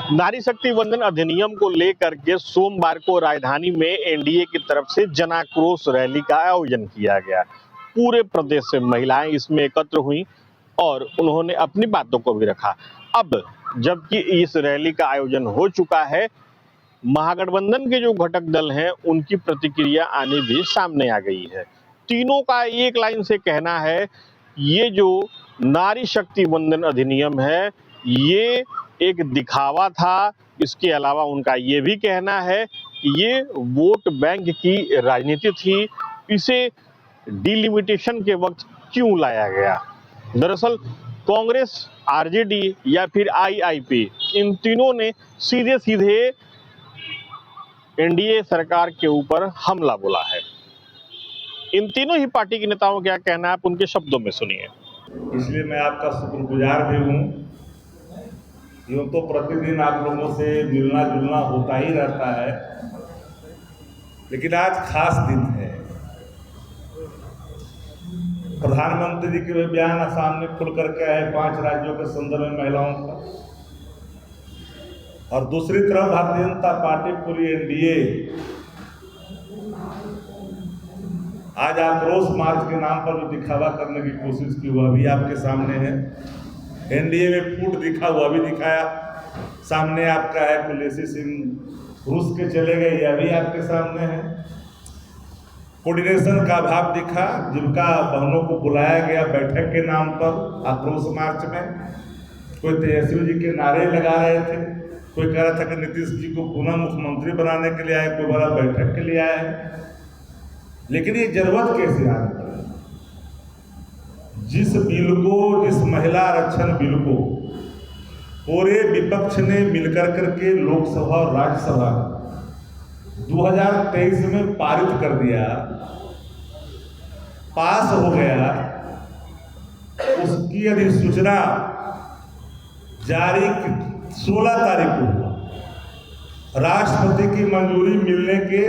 नारी शक्ति वंदन अधिनियम को लेकर के सोमवार को राजधानी में एनडीए की तरफ से जन आक्रोश रैली का आयोजन किया गया। पूरे प्रदेश से महिलाएं इसमें एकत्र हुई और उन्होंने अपनी बातों को भी रखा। अब जबकि इस रैली का आयोजन हो चुका है, महागठबंधन के जो घटक दल हैं उनकी प्रतिक्रिया आने भी सामने आ गई है। तीनों का एक लाइन से कहना है, ये जो नारी शक्ति वंदन अधिनियम है ये एक दिखावा था। इसके अलावा उनका ये भी कहना है कि ये वोट बैंक की राजनीति थी, इसे डिलिमिटेशन के वक्त क्यों लाया गया। दरअसल कांग्रेस, आरजेडी या फिर आईआईपी, इन तीनों ने सीधे सीधे एनडीए सरकार के यूपर हमला बोला है। इन तीनों ही पार्टी के नेताओं का क्या कहना है, आप उनके शब्दों में सुनिए। इसलिए मैं आपका शुक्रगुजार भी हूँ। यूँ तो प्रतिदिन आप लोगों से मिलना जुलना होता ही रहता है, लेकिन आज खास दिन है। प्रधानमंत्री जी के बयान सामने खुल करके आए 5 राज्यों के संदर्भ में महिलाओं का, और दूसरी तरफ भारतीय जनता पार्टी पूरी एनडीए आज आक्रोश मार्च के नाम पर जो दिखावा करने की कोशिश की वह भी आपके सामने है। एनडीए में फूट दिखा हुआ भी दिखाया सामने आपका है। कुलैसी सिंह रूस के चले गए, यह भी आपके सामने है। कोऑर्डिनेशन का अभाव दिखा, जिनका बहनों को बुलाया गया बैठक के नाम पर आक्रोश मार्च में। कोई तेजस्वी जी के नारे लगा रहे थे, कोई कह रहा था कि नीतीश जी को पुनः मुख्यमंत्री बनाने के लिए आए, कोई बड़ा बैठक के लिए आया है। लेकिन ये जरूरत कैसे आ रही है? जिस बिल को, जिस महिला आरक्षण बिल को पूरे विपक्ष ने मिलकर करके लोकसभा और राज्यसभा 2023 में पारित कर दिया, पास हो गया, उसकी अधिसूचना जारी 16 तारीख को हुआ। राष्ट्रपति की मंजूरी मिलने के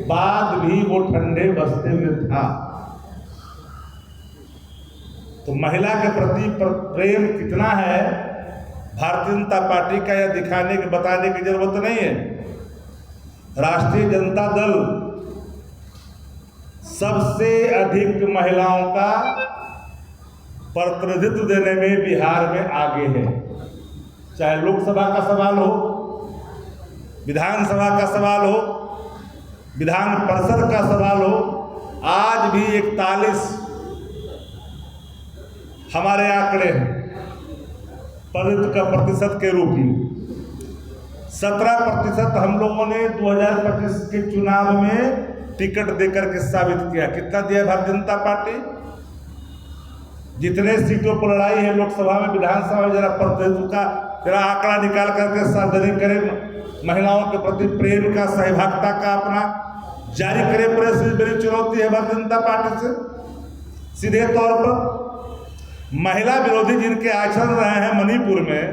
बाद भी वो ठंडे बस्ते में था। तो महिला के प्रति प्रेम कितना है भारतीय जनता पार्टी का, यह दिखाने के बताने की जरूरत नहीं है। राष्ट्रीय जनता दल सबसे अधिक महिलाओं का प्रतिनिधित्व देने में बिहार में आगे है। चाहे लोकसभा का सवाल हो, विधानसभा का सवाल हो, विधान परिषद का सवाल हो, आज भी 41 हमारे आंकड़े हैं प्रतिशत के रूप में। 17% हम लोगों ने 2025 के चुनाव में टिकट देकर के साबित किया। कितना दिया भारतीय जनता पार्टी? जितने सीटों पर लड़ाई है लोकसभा में, विधानसभा में, जरा प्रतिनिधित्व का जरा आंकड़ा निकाल करके सार्वजनिक करें। महिलाओं के प्रति प्रेम का, सहभागिता का अपना जारी करें। प्रेस बड़ी चुनौती है भारतीय जनता पार्टी से। सीधे तौर पर महिला विरोधी जिनके आचरण रहे हैं मणिपुर में,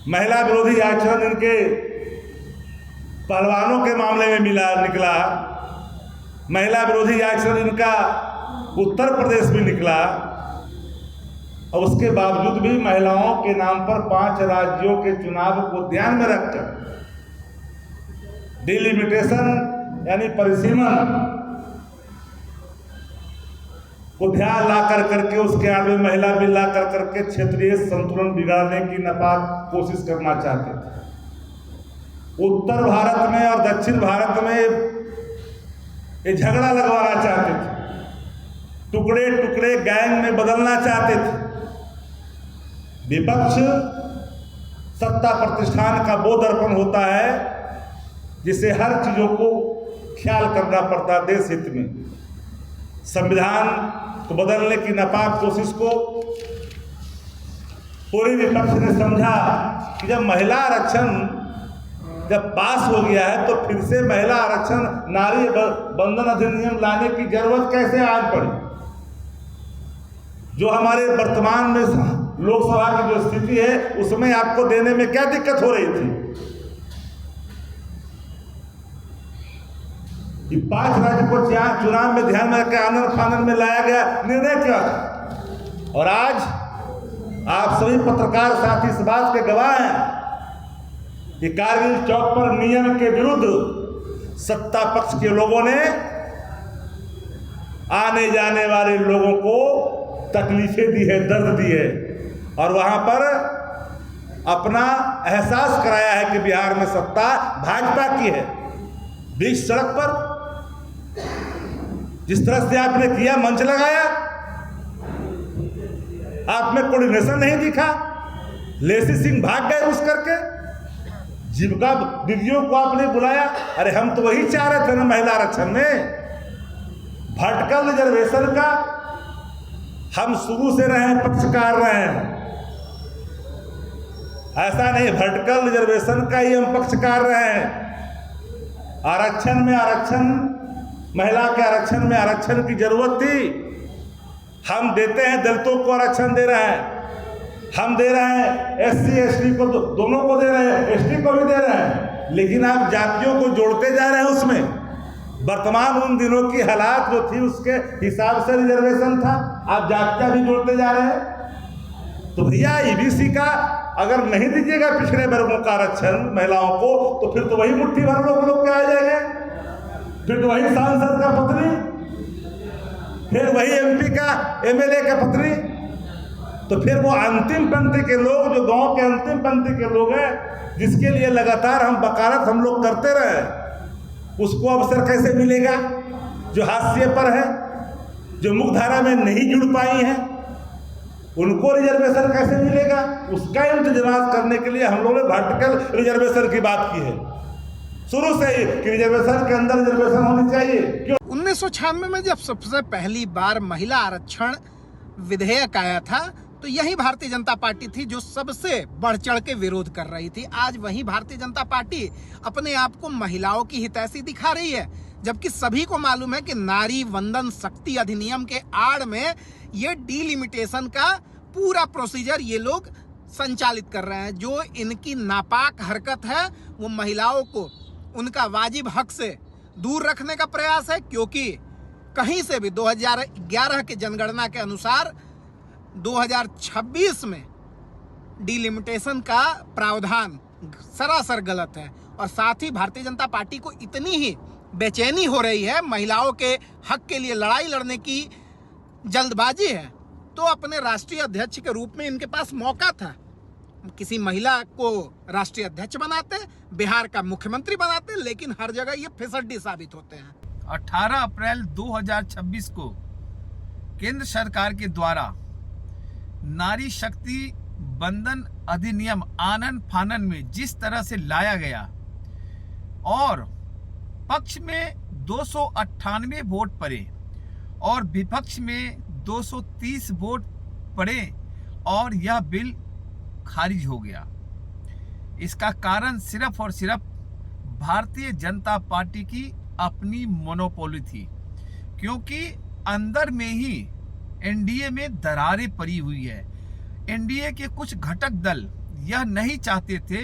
महिला विरोधी आचरण इनके पहलवानों के मामले में निकला, महिला विरोधी आचरण इनका उत्तर प्रदेश में निकला, और उसके बावजूद भी महिलाओं के नाम पर 5 राज्यों के चुनाव को ध्यान में रखकर डिलिमिटेशन यानी परिसीमन को ध्यान ला कर करके उसके आड़ में महिला बिल ला कर करके क्षेत्रीय संतुलन बिगाड़ने की नापाक कोशिश करना चाहते थे। उत्तर भारत में और दक्षिण भारत में ये झगड़ा लगवाना चाहते थे, टुकड़े टुकड़े गैंग में बदलना चाहते थे। विपक्ष सत्ता प्रतिष्ठान का वो दर्पण होता है जिसे हर चीजों को ख्याल करना पड़ता है देश हित में। संविधान को बदलने की नापाक कोशिश को पूरे विपक्ष ने समझा कि जब महिला आरक्षण जब पास हो गया है तो फिर से महिला आरक्षण, नारी बंधन अधिनियम लाने की जरूरत कैसे आज पड़ी। जो हमारे वर्तमान में लोकसभा की जो स्थिति है उसमें आपको देने में क्या दिक्कत हो रही थी कि 5 राज्य को चुनाव में ध्यान में रखकर आनंद फानंद में लाया गया निर्णय क्या था। और आज आप सभी पत्रकार साथी इस बात के गवाह हैं कि कारगिल चौक पर नियम के विरुद्ध सत्ता पक्ष के लोगों ने आने जाने वाले लोगों को तकलीफें दी है, दर्द दी है, और वहां पर अपना एहसास कराया है कि बिहार में सत्ता भाजपा की है। बीच सड़क पर जिस तरह से आपने किया, मंच लगाया, आप में कोऑर्डिनेशन नहीं दिखा, लेसी सिंह भाग गए उस करके, जीविका दीदियों को आपने बुलाया। अरे हम तो वही चाह रहे थे ना महिला आरक्षण में, वर्टिकल रिजर्वेशन का हम शुरू से रहे पक्षकार रहे हैं। ऐसा नहीं, वर्टिकल रिजर्वेशन का ही हम पक्षकार रहे हैं। आरक्षण में आरक्षण, महिला के आरक्षण में आरक्षण की जरूरत थी, हम देते हैं। दलितों को आरक्षण दे रहे हैं, हम दे रहे हैं, एससी एसटी को, दोनों को दे रहे हैं, एसटी को भी दे रहे हैं, लेकिन आप जातियों को जोड़ते जा रहे हैं उसमें। वर्तमान उन दिनों की हालात जो थी उसके हिसाब से रिजर्वेशन था, आप जातियां भी जोड़ते जा रहे हैं। तो भैया ईबीसी का अगर नहीं दीजिएगा पिछड़े वर्गों का आरक्षण महिलाओं को, तो फिर तो वही मुट्ठी भर लोग क्या आ जाएंगे, फिर तो वही सांसद का पत्नी, फिर वही एमपी का, एमएलए का पत्नी। तो फिर वो अंतिम पंक्ति के लोग, जो गांव के अंतिम पंक्ति के लोग हैं, जिसके लिए लगातार हम वकालत हम लोग करते रहे, उसको अवसर कैसे मिलेगा? जो हाशिए पर है, जो मुख्यधारा में नहीं जुड़ पाई हैं, उनको रिजर्वेशन कैसे मिलेगा? उसका इंतजाम करने के लिए हम लोगों ने वर्टिकल रिजर्वेशन की बात की है शुरू से ही, कि रिजर्वेशन के अंदर रिजर्वेशन होनी चाहिए। क्यों? 1996 में जब सबसे पहली बार महिला आरक्षण विधेयक आया था, तो यही भारतीय जनता पार्टी थी जो सबसे बढ़ चढ़ के विरोध कर रही थी। आज वही भारतीय जनता पार्टी अपने आप को महिलाओं की हितैषी दिखा रही है, जबकि सभी को मालूम है कि नारी वंदन शक्ति अधिनियम के आड़ में ये डीलिमिटेशन का पूरा प्रोसीजर ये लोग संचालित कर रहे हैं। जो इनकी नापाक हरकत है वो महिलाओं को उनका वाजिब हक से दूर रखने का प्रयास है, क्योंकि कहीं से भी 2011 के जनगणना के अनुसार 2026 में डीलिमिटेशन का प्रावधान सरासर गलत है। और साथ ही भारतीय जनता पार्टी को इतनी ही बेचैनी हो रही है, महिलाओं के हक के लिए लड़ाई लड़ने की जल्दबाजी है, तो अपने राष्ट्रीय अध्यक्ष के रूप में इनके पास मौका था, किसी महिला को राष्ट्रीय अध्यक्ष बनाते, बिहार का मुख्यमंत्री बनाते, लेकिन हर जगह ये फिसड्डी साबित होते हैं। 18 अप्रैल 2026 को केंद्र सरकार के द्वारा नारी शक्ति बंधन अधिनियम आनन फानन में जिस तरह से लाया गया और पक्ष में 298 वोट पड़े और विपक्ष में 230 वोट पड़े और यह बिल खारिज हो गया, इसका कारण सिर्फ और सिर्फ भारतीय जनता पार्टी की अपनी मोनोपोली थी, क्योंकि अंदर में ही एनडीए में दरारें पड़ी हुई है। एनडीए के कुछ घटक दल यह नहीं चाहते थे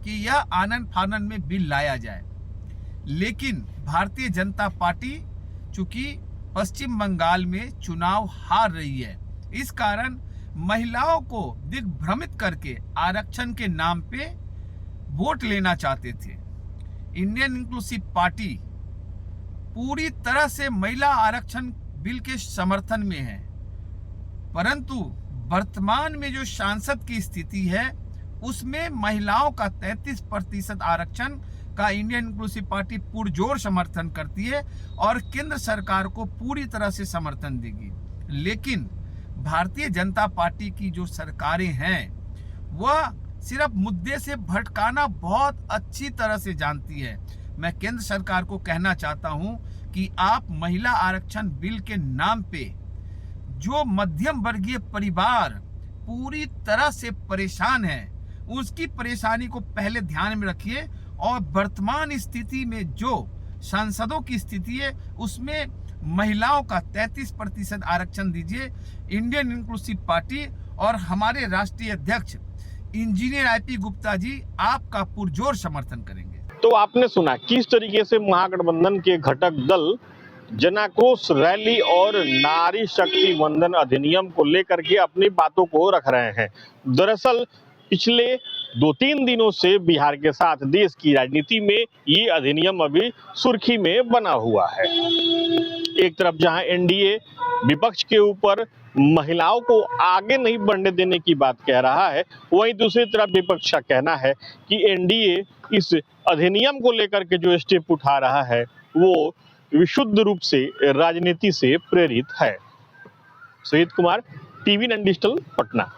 कि यह आनन फानन में बिल लाया जाए, लेकिन भारतीय जनता पार्टी चूंकि पश्चिम बंगाल में चुनाव हार रही है, इस कारण महिलाओं को दिग्भ्रमित करके आरक्षण के नाम पे वोट लेना चाहते थे। इंडियन इंक्लूसिव पार्टी पूरी तरह से महिला आरक्षण बिल के समर्थन में है, परंतु वर्तमान में जो सांसद की स्थिति है उसमें महिलाओं का 33% आरक्षण का इंडियन इंक्लूसिव पार्टी पुरजोर समर्थन करती है और केंद्र सरकार को पूरी तरह से समर्थन देगी। लेकिन भारतीय जनता पार्टी की जो सरकारें हैं वह सिर्फ मुद्दे से भटकाना बहुत अच्छी तरह से जानती है। मैं केंद्र सरकार को कहना चाहता हूं कि आप महिला आरक्षण बिल के नाम पे जो मध्यम वर्गीय परिवार पूरी तरह से परेशान है, उसकी परेशानी को पहले ध्यान में रखिए और वर्तमान स्थिति में जो सांसदों की स्थिति है उसमें महिलाओं का 33% आरक्षण दीजिए। इंडियन इंक्लूसिव पार्टी और हमारे राष्ट्रीय अध्यक्ष इंजीनियर आईपी गुप्ता जी आपका पुरजोर समर्थन करेंगे। तो आपने सुना किस तरीके से महागठबंधन के घटक दल जनाक्रोश रैली और नारी शक्ति वंदन अधिनियम को लेकर के अपनी बातों को रख रहे हैं। दरअसल पिछले 2-3 दिनों से बिहार के साथ देश की राजनीति में ये अधिनियम अभी सुर्खी में बना हुआ है। एक तरफ जहां एनडीए विपक्ष के ऊपर महिलाओं को आगे नहीं बढ़ने देने की बात कह रहा है, वहीं दूसरी तरफ विपक्ष का कहना है कि एनडीए इस अधिनियम को लेकर के जो स्टेप उठा रहा है वो विशुद्ध रूप से राजनीति से प्रेरित है। Sujit Kumar, TV 9 digital, Patna.